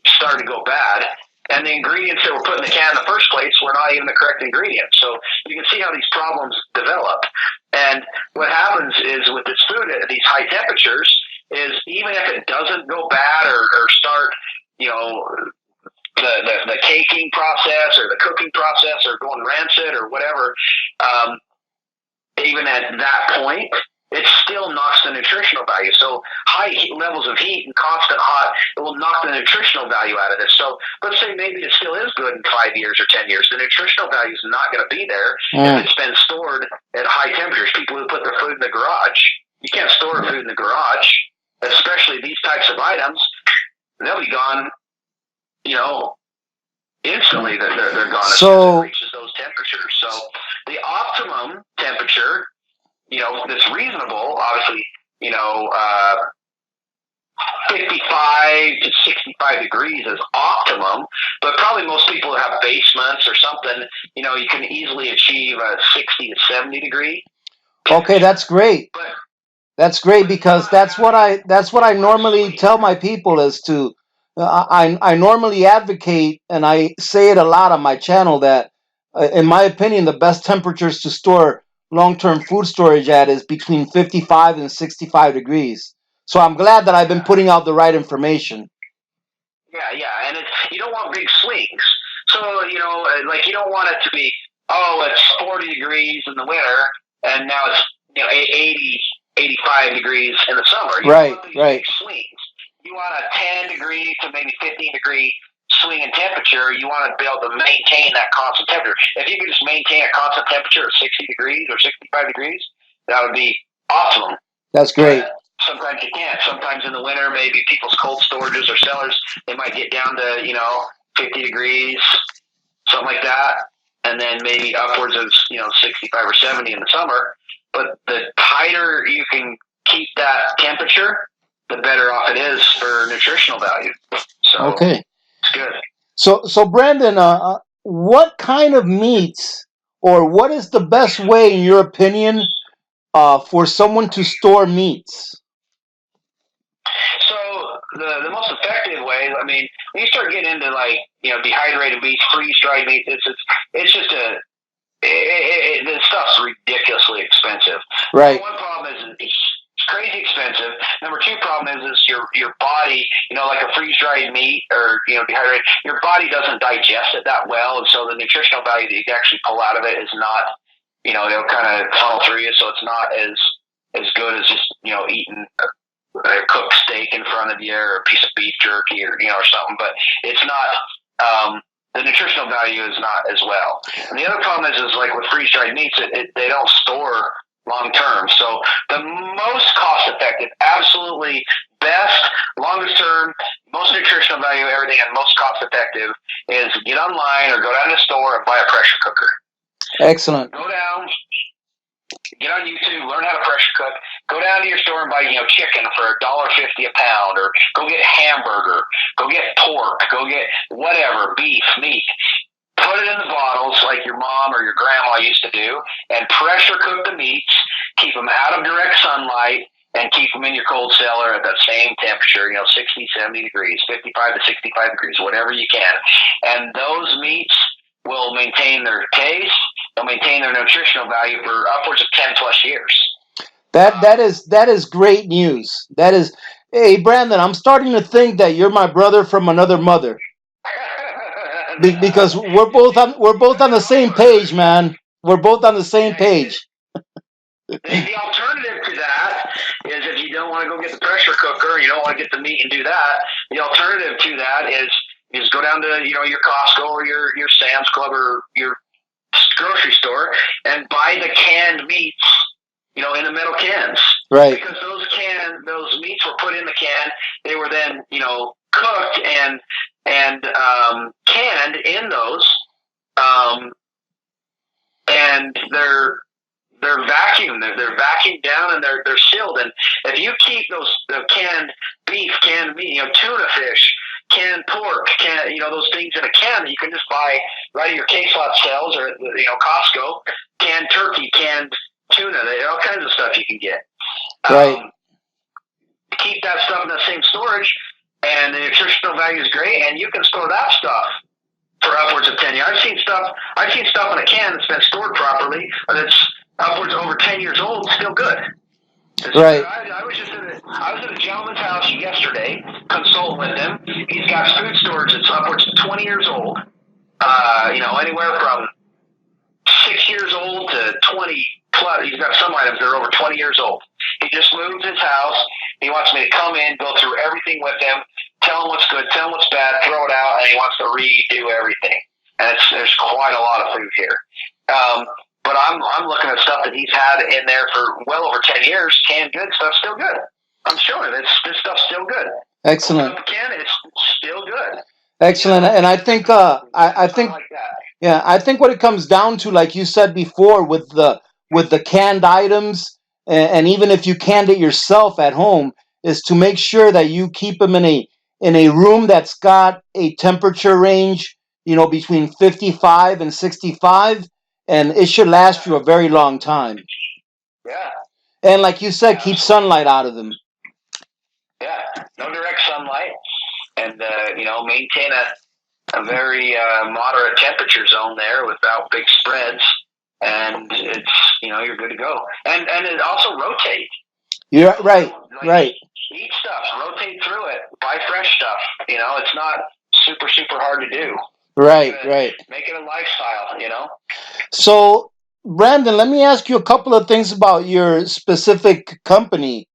started to go bad. And the ingredients that were put in the can in the first place were not even the correct ingredients. So you can see how these problems develop. And what happens is with this food at these high temperatures is even if it doesn't go bad or start, the caking process or the cooking process or going rancid or whatever, even at that point, it still knocks the nutritional value. So high levels of heat and constant hot, it will knock the nutritional value out of this. So let's say maybe it still is good in 5 years or 10 years. The nutritional value is not going to be there if it's been stored at high temperatures. People who put their food in the garage, you can't store food in the garage, especially these types of items. They'll be gone, instantly. They're gone as soon as it reaches those temperatures. So the optimum temperature, that's reasonable, obviously, 55 to 65 degrees is optimum, but probably most people who have basements or something, you can easily achieve a 60 to 70 degree. Okay, that's great. That's great because that's what I normally tell my people is to, I normally advocate, and I say it a lot on my channel, that in my opinion, the best temperatures to store long-term food storage at is between 55 and 65 degrees. So I'm glad that I've been putting out the right information. Yeah, and you don't want big swings. So, you don't want it to be, it's 40 degrees in the winter, and now it's, 80 85 degrees in the summer. You Right, want these right. big swings. You want a 10 degree to maybe 15 degree swing in temperature. You want to be able to maintain that constant temperature. If you could just maintain a constant temperature of 60 degrees or 65 degrees, that would be awesome. That's great. But sometimes you can't. Sometimes in the winter, maybe people's cold storages or cellars, they might get down to, 50 degrees, something like that. And then maybe upwards of, 65 or 70 in the summer. But the tighter you can keep that temperature, the better off it is for nutritional value. So Okay. it's good. So Brandon, what kind of meats, or what is the best way, in your opinion, for someone to store meats? So the most effective way, I mean, when you start getting into dehydrated meats, freeze dried meats, it's just the stuff's ridiculously expensive. Right. One problem is it's crazy expensive. Number two problem is your body, like a freeze dried meat or dehydrated, your body doesn't digest it that well, and so the nutritional value that you can actually pull out of it is not, it'll kind of funnel through you, so it's not as good as just eating a cooked steak in front of you or a piece of beef jerky or something, but it's not. The nutritional value is not as well. And the other problem is like with freeze dried meats, they don't store long term. So the most cost effective, absolutely best, longest term, most nutritional value, everything, and most cost effective is get online or go down to the store and buy a pressure cooker. Excellent. Go down, get on YouTube, learn how to pressure cook. Go down to your store and buy, chicken for $1.50 a pound, or go get hamburger, go get pork, go get whatever, beef, meat. Put it in the bottles like your mom or your grandma used to do, and pressure cook the meats. Keep them out of direct sunlight, and keep them in your cold cellar at that same temperature, 60, 70 degrees, 55 to 65 degrees, whatever you can. And those meats will maintain their taste. They'll maintain their nutritional value for upwards of 10 plus years. That is great news. That is, hey Brandon, I'm starting to think that you're my brother from another mother, because we're both on the same page, man. We're both on the same page. The alternative to that is if you don't want to go get the pressure cooker, you don't want to get the meat and do that. The alternative to that is go down to your Costco or your Sam's Club or your grocery store and buy the canned meats, in the metal cans. Right. Because those meats were put in the can. They were then cooked and canned in those, and they're vacuumed. They're vacuumed down and they're sealed. And if you keep the canned beef, canned meat, tuna fish, canned pork, those things in a can that you can just buy right at your case lot sales or Costco, canned turkey, canned tuna, all kinds of stuff you can get. Right. Keep that stuff in the same storage, and the nutritional value is great, and you can store that stuff for upwards of 10 years. I've seen stuff in a can that's been stored properly, or that's upwards over 10 years old, still good. Right. I was at a gentleman's house yesterday, consulting with him. He's got food storage that's upwards of 20 years old. Anywhere from 6 years old to 20 plus. He's got some items that are over 20 years old. He just moved his house. He wants me to come in, go through everything with him, tell him what's good, tell him what's bad, throw it out, and he wants to redo everything. And there's quite a lot of food here. But I'm looking at stuff that he's had in there for well over 10 years. Canned good stuff, still good. I'm showing him this stuff's still good. Excellent. It's still good. Excellent. And I think I think like that. yeah, I think what it comes down to, like you said before, with the canned items, and even if you canned it yourself at home, is to make sure that you keep them in a room that's got a temperature range, between 55 and 65, and it should last you a very long time. Yeah. And like you said, keep sunlight out of them. Yeah, no direct sunlight, and maintain a very moderate temperature zone there without big spreads, and it's you're good to go. And it also rotate. You're right, right. Eat stuff, rotate through it, buy fresh stuff. It's not super hard to do. Right. Make it a lifestyle. So Brandon, let me ask you a couple of things about your specific company,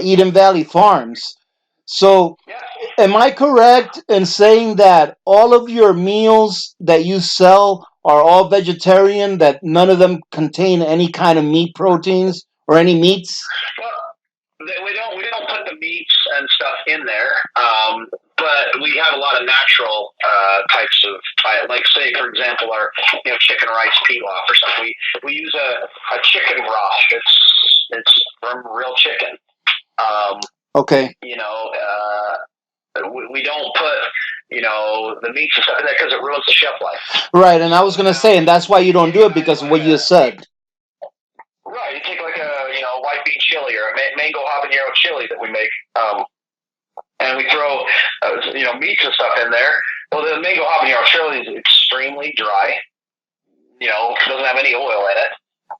Eden Valley Farms. So, Yeah. am I correct in saying that all of your meals that you sell are all vegetarian, that none of them contain any kind of meat proteins or any meats? Well, we don't put the meats and stuff in there, but we have a lot of natural types of like say for example our chicken rice pilaf or something. We use a chicken broth. It's from real chicken. Um, Okay. we don't put the meats and stuff in there because it ruins the shelf life. Right, and I was So going to now say, and that's why you don't you do take it because of what you like said. right, you take like a white bean chili or a mango habanero chili that we make, and we throw meats and stuff in there. Well, the mango habanero chili is extremely dry. Doesn't have any oil in it.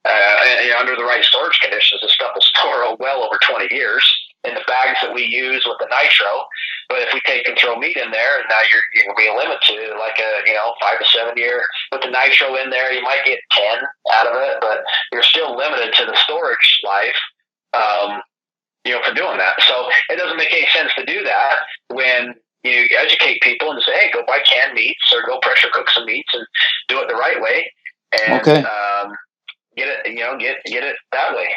And under the right storage conditions, this stuff will store well over 20 years in the bags that we use with the nitro. But if we take and throw meat in there, now you're going to be limited to like a 5 to 7 year. With the nitro in there, you might get 10 out of it, but you're still limited to the storage life. For doing that. So it doesn't make any sense to do that when you educate people and say, hey, go buy canned meats or go pressure cook some meats and do it the right way and Okay. get it, get it that way.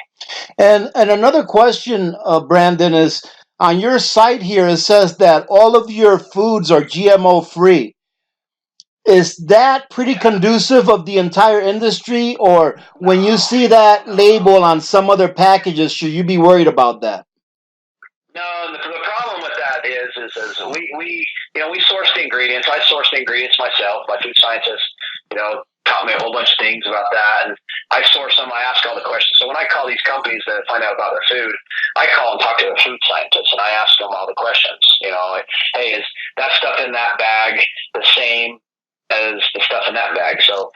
And another question, Brandon, is on your site here. It says that all of your foods are GMO free. Is that pretty Yeah. conducive of the entire industry, or when you see that No. label on some other packages, should you be worried about that? No, the problem with that is we source the ingredients. I source the ingredients myself. My food scientist, taught me a whole bunch of things about that, and I source them. I ask all the questions. So when I call these companies to find out about their food, I call and talk to the food scientist, and I ask them all the questions. Like, hey, is that stuff in that bag the same as the stuff in that bag? So,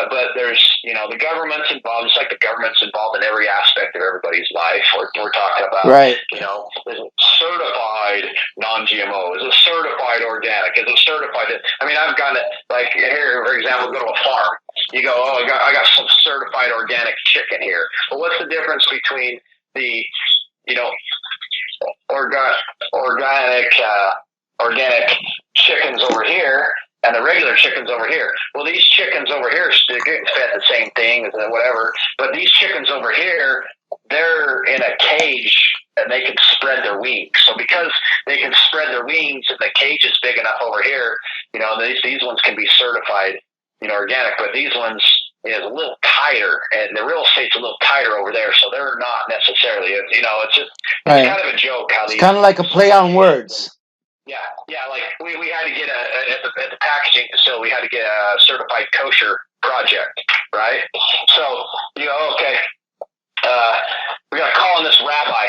but there's the government's involved. It's like the government's involved in every aspect of everybody's life. We're talking about Right. is it certified non-GMO? Is it certified organic? Is it certified? I mean, I've got it like here, for example, go to a farm. You go, oh, I got some certified organic chicken here. Well, what's the difference between the organic chickens over here and the regular chickens over here? Well, these chickens over here, they're getting fed the same thing, whatever. But these chickens over here, they're in a cage and they can spread their wings. So because they can spread their wings and the cage is big enough over here, these ones can be certified, organic. But these ones is a little tighter, and the real estate's a little tighter over there, so they're not necessarily. It's just Right. kind of a joke how It's these. kind of like a play on words. Yeah. Like we had to get at the packaging facility, we had to get a certified kosher project, right? So okay, we got to call in this rabbi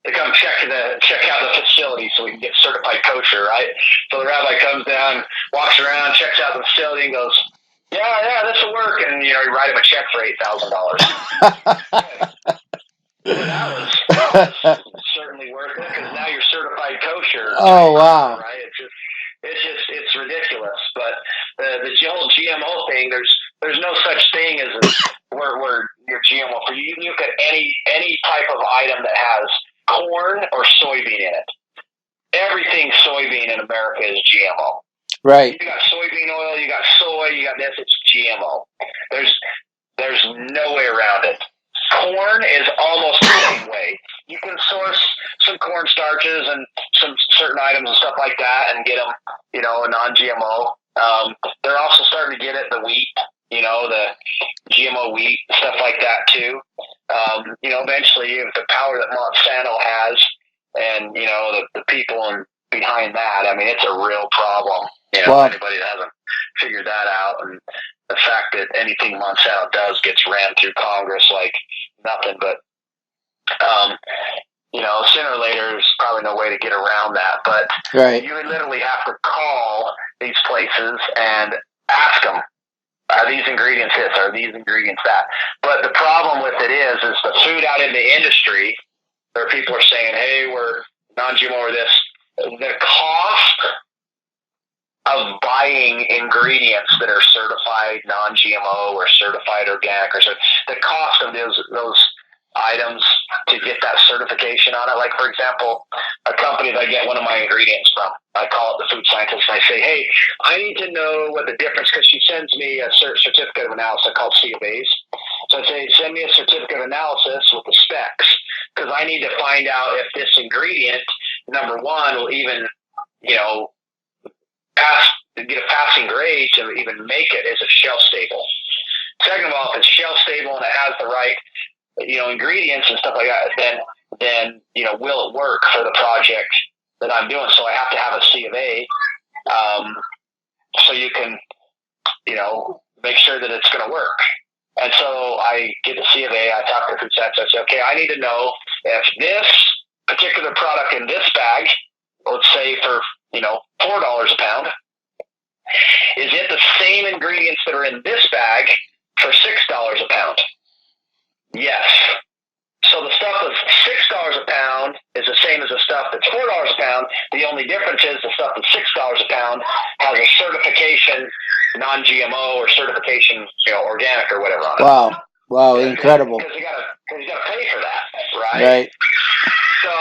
to come check out the facility so we can get certified kosher, right? So the rabbi comes down, walks around, checks out the facility, and goes, "Yeah, this will work," and you write him a check for $8,000. That was certainly worth it because now you're certified kosher. Oh, wow. Right? It's ridiculous. But the whole GMO thing, there's no such thing as where you're GMO. For you look at any type of item that has corn or soybean in it. Everything soybean in America is GMO. Right. You got soybean oil, you got soy, you got this. It's GMO. There's no way around it. Corn is almost the same way. You can source some corn starches and some certain items and stuff like that and get them, a non-GMO. They're also starting to get it, the wheat, the GMO wheat, stuff like that too. Eventually the power that Monsanto has and, the people behind that, I mean, it's a real problem. Wow. Anybody that hasn't figured that out, and the fact that anything Monsanto does gets rammed through Congress like nothing. But sooner or later, there's probably no way to get around that. But right. You literally have to call these places and ask them, are these ingredients this? Are these ingredients that? But the problem with it is the food out in the industry, where people are saying, hey, we're non-GMO or this, the cost of buying ingredients that are certified non-GMO or certified organic, or the cost of those items to get that certification on it. Like, for example, a company that I get one of my ingredients from, I call it the food scientist, and I say, hey, I need to know what the difference, because she sends me a certificate of analysis called C of A's. So I say, send me a certificate of analysis with the specs, because I need to find out if this ingredient, number one, will even, get a passing grade to even make it. Is it shelf stable? Second of all, if it's shelf stable and it has the right, ingredients and stuff like that, then will it work for the project that I'm doing? So I have to have a C of A, so you can, make sure that it's going to work. And so I get the C of A. I talk to food science. I say, okay, I need to know if this particular product in this bag, let's say for $4 a pound, is it the same ingredients that are in this bag for $6 a pound? Yes. So the stuff that's $6 a pound is the same as the stuff that's $4 a pound. The only difference is the stuff that's $6 a pound has a certification non-GMO or certification, organic or whatever on it. Wow, incredible. Because you got to pay for that, right? Right. So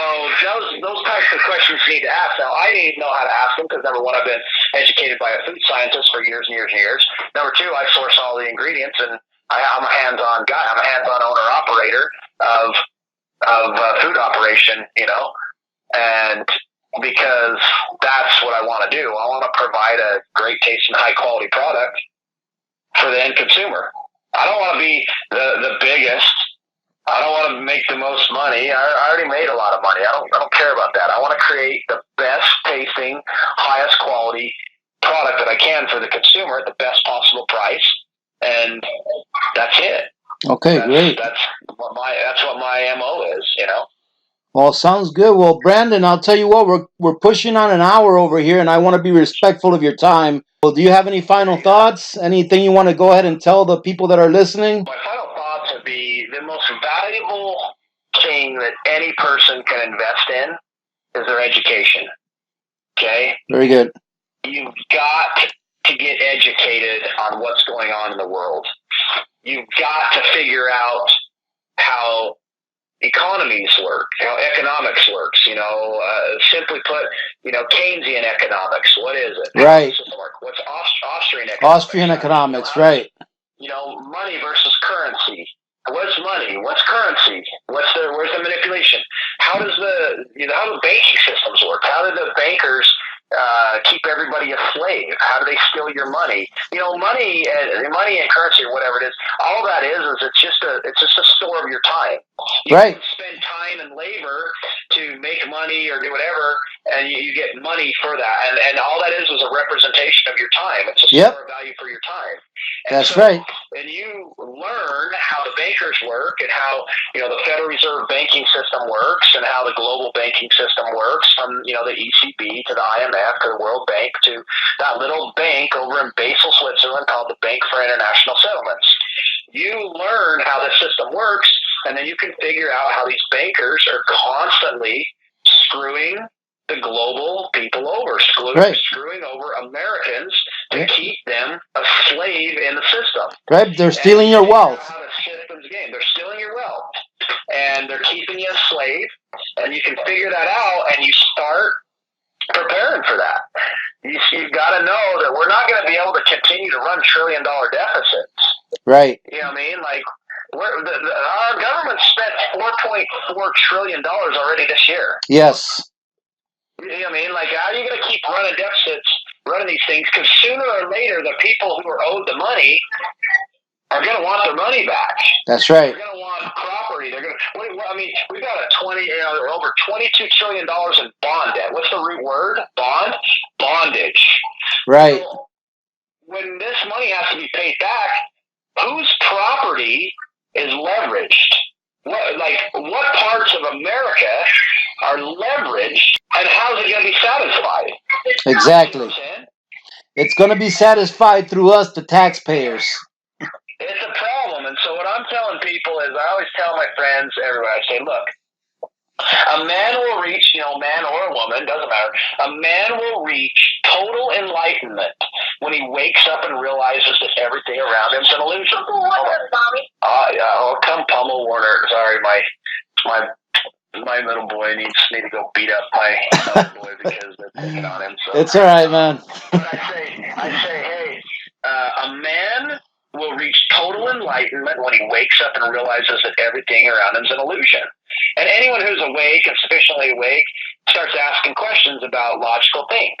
those types of questions you need to ask. Now, I need to know how to ask them because, number one, I've been educated by a food scientist for years and years and years. Number two, I source all the ingredients, and I'm a hands-on guy. I'm a hands-on owner-operator of food operation, and because that's what I want to do. I want to provide a great tasting, high-quality product for the end consumer. I don't want to be the biggest. I don't want to make the most money. I already made a lot of money. I don't care about that. I want to create the best tasting, highest quality product that I can for the consumer at the best possible price, and that's it. Okay, great. That's what my MO is. Well, sounds good. Well, Brandon, I'll tell you what, we're pushing on an hour over here, and I want to be respectful of your time. Well, do you have any final thoughts? Anything you want to go ahead and tell the people that are listening? My final thoughts would be the most valuable thing that any person can invest in is their education. Okay? Very good. You've got to get educated on what's going on in the world. You've got to figure out how economies work, how economics works. Simply put, Keynesian economics. What is it? Right. What's Austrian economics? Austrian economics, right. Money versus currency. What's money? What's currency? Where's the manipulation? How does how do banking systems work? How do the bankers keep everybody a slave? How do they steal your money? Money and currency or whatever it is. All that is it's just a store of your time. You right. spend time and labor to make money or do whatever, and you get money for that. And all that is a representation of your time. It's a store of value for your time. That's right. And you learn how the bankers work and how the Federal Reserve banking system works and how the global banking system works, from the ECB to the IMF to the World Bank to that little bank over in Basel, Switzerland called the Bank for International Settlements. You learn how the system works, and then you can figure out how these bankers are constantly screwing the global people over, screwing over Americans to keep them a slave in the system. Right, they're stealing your wealth. How the system's game. They're stealing your wealth, and they're keeping you a slave, and you can figure that out, and you start preparing for that. You've got to know that we're not going to be able to continue to run trillion-dollar deficits. Right. You know what I mean? Like, our government spent $4.4 trillion already this year. Yes. You know what I mean? Like, how are you going to keep running deficits, running these things? Because sooner or later, the people who are owed the money are going to want their money back. That's right. They're going to want property. They're going to. I mean, we've got over $22 trillion in bond debt. What's the root word? Bondage. Right. So when this money has to be paid back, whose property is leveraged? What parts of America are leveraged, and how is it going to be satisfied? Exactly. It's going to be satisfied through us, the taxpayers. It's a problem, and so what I'm telling people is, I always tell my friends, everybody, I say, look, a man will reach, man or a woman, doesn't matter, a man will reach total enlightenment when he wakes up and realizes that everything around him is an illusion. Come pummel Warner. Sorry, my little boy needs me to go beat up my other boy because they're picking on him. So it's all right, man. But I say, hey, a man will reach total enlightenment when he wakes up and realizes that everything around him is an illusion. And anyone who's awake and sufficiently awake starts asking questions about logical things.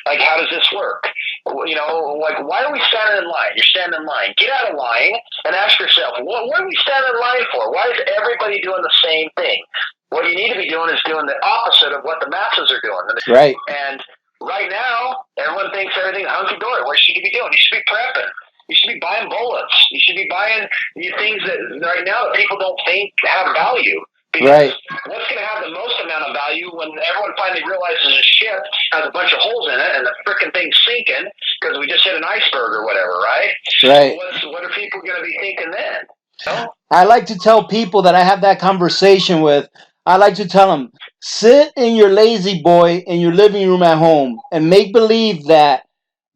Like, how does this work? Like, why are we standing in line? You're standing in line. Get out of line and ask yourself, what are we standing in line for? Why is everybody doing the same thing? What you need to be doing is doing the opposite of what the masses are doing. Right. And right now, everyone thinks everything's hunky-dory. What should you be doing? You should be prepping. You should be buying bullets. You should be buying things that right now that people don't think have value. Because right. What's going to have the most amount of value when everyone finally realizes a ship has a bunch of holes in it and the frickin' thing's sinking because we just hit an iceberg or whatever, right? Right. So what are people going to be thinking then? I like to tell people that I have that conversation with, I like to tell them, sit in your lazy boy in your living room at home and make believe that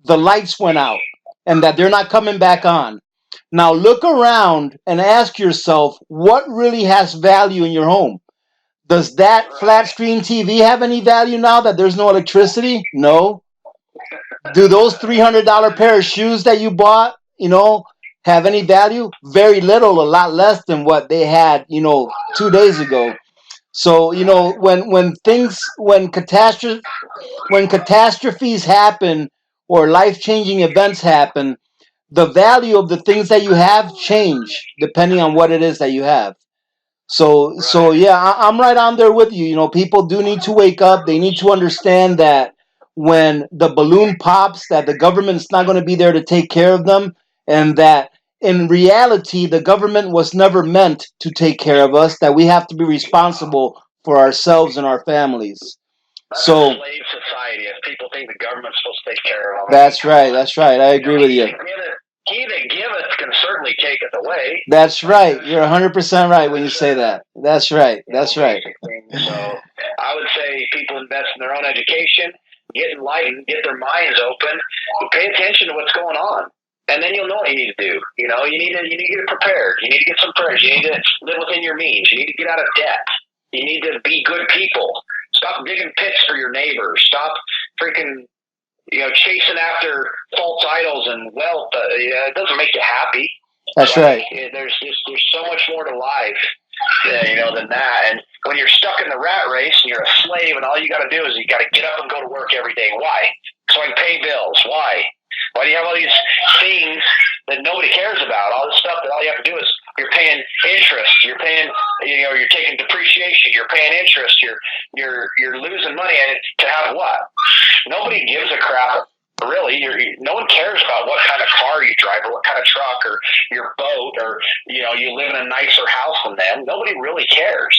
the lights went out and that they're not coming back on. Now look around and ask yourself what really has value in your home. Does that flat screen TV have any value now that there's no electricity? No. Do those $300 pair of shoes that you bought, have any value? Very little, a lot less than what they had, 2 days ago. So, when catastrophes happen or life-changing events happen, the value of the things that you have change depending on what it is that you have. So yeah, I'm right on there with you. People do need to wake up. They need to understand that when the balloon pops, that the government's not going to be there to take care of them, and that in reality, the government was never meant to take care of us. That we have to be responsible for ourselves and our families. That's a slave society. If people think the government's supposed to take care of them, that's right. I agree with you. He that giveth can certainly taketh away. That's right. You're 100% right when you say that. That's right. That's right. So I would say people invest in their own education, get enlightened, get their minds open, pay attention to what's going on. And then you'll know what you need to do. You need to get prepared. You need to get some prayers. You need to live within your means. You need to get out of debt. You need to be good people. Stop digging pits for your neighbors. Stop freaking chasing after false idols and wealth. It doesn't make you happy. That's right. There's so much more to life, than that. And when you're stuck in the rat race and you're a slave, and all you got to do is you got to get up and go to work every day. Why? So I can pay bills. Why? Why do you have all these things that nobody cares about? All this stuff that all you have to do is you're paying interest. You're paying, you're taking depreciation. You're paying interest. You're losing money, and to have what? Nobody gives a crap. Really, no one cares about what kind of car you drive or what kind of truck or your boat or you live in a nicer house than them. Nobody really cares.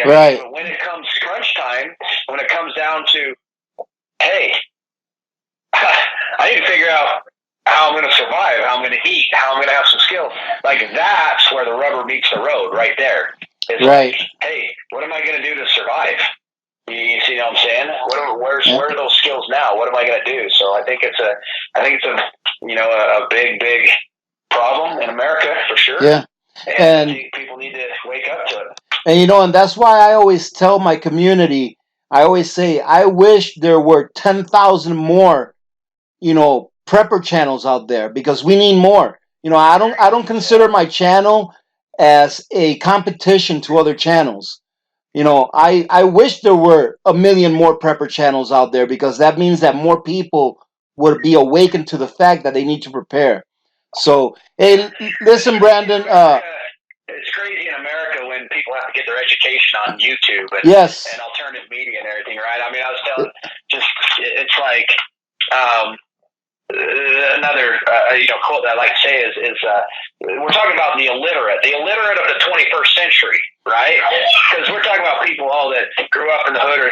Right. But when it comes crunch time, when it comes down to, hey, I need to figure out how I'm going to survive, how I'm going to eat, how I'm going to have some skills. Like, that's where the rubber meets the road, right there. It's right. Like, hey, what am I going to do to survive? You see what I'm saying? Where are those skills now? What am I going to do? So I think it's a big problem in America for sure. Yeah. And I think people need to wake up to it. And that's why I always tell my community, I always say, I wish there were 10,000 more, prepper channels out there, because we need more. I don't consider my channel as a competition to other channels. I wish there were 1 million more prepper channels out there, because that means that more people would be awakened to the fact that they need to prepare. So, hey, listen, Brandon. It's crazy in America when people have to get their education on YouTube and, yes. and alternative media and everything, right? I mean, I was telling, it's like another quote that I like to say is we're talking about the illiterate of the 21st century, right? Because we're talking about people that grew up in the hood, or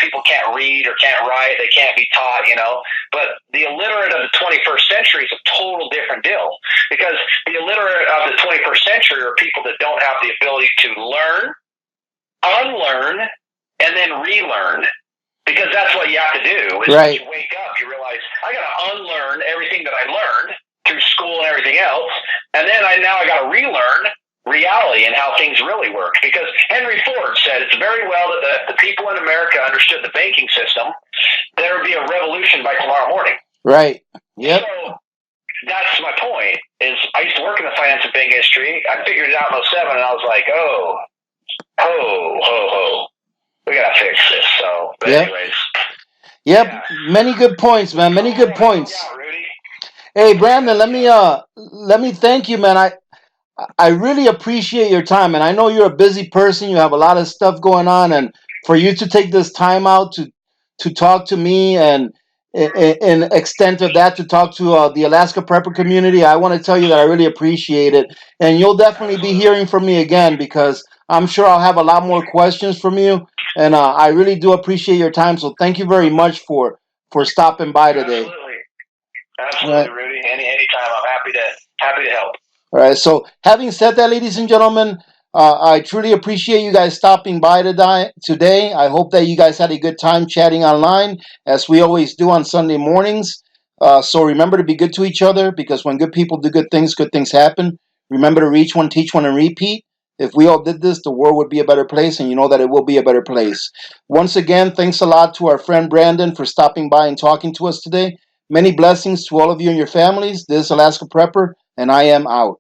people can't read or can't write, they can't be taught, But the illiterate of the 21st century is a total different deal, because the illiterate of the 21st century are people that don't have the ability to learn, unlearn, and then relearn. because that's what you have to do. Is Right. when you wake up, you realize I got to unlearn everything that I learned through school and everything else, and then I got to relearn reality and how things really work. Because Henry Ford said it's very well that the people in America understood the banking system, there would be a revolution by tomorrow morning. Right. Yep. So that's my point. Is I used to work in the finance and banking industry. I figured it out in 07, and I was like, we gotta fix this. So, but Yep. anyways. Yep. Yeah. Many good points, man. Many good points. Yeah, Rudy. Hey, Brandon, let me thank you, man. I really appreciate your time, and I know you're a busy person. You have a lot of stuff going on, and for you to take this time out to talk to me and in extent of that to talk to the Alaska Prepper community, I want to tell you that I really appreciate it. And you'll definitely be hearing from me again because I'm sure I'll have a lot more questions from you. And I really do appreciate your time. So thank you very much for stopping by today. Absolutely, Rudy. Anytime, I'm happy to help. All right. So, having said that, ladies and gentlemen, I truly appreciate you guys stopping by today. I hope that you guys had a good time chatting online, as we always do on Sunday mornings. So, remember to be good to each other because when good people do good things happen. Remember to reach one, teach one, and repeat. If we all did this, the world would be a better place, and you know that it will be a better place. Once again, thanks a lot to our friend Brandon for stopping by and talking to us today. Many blessings to all of you and your families. This is Alaska Prepper, and I am out.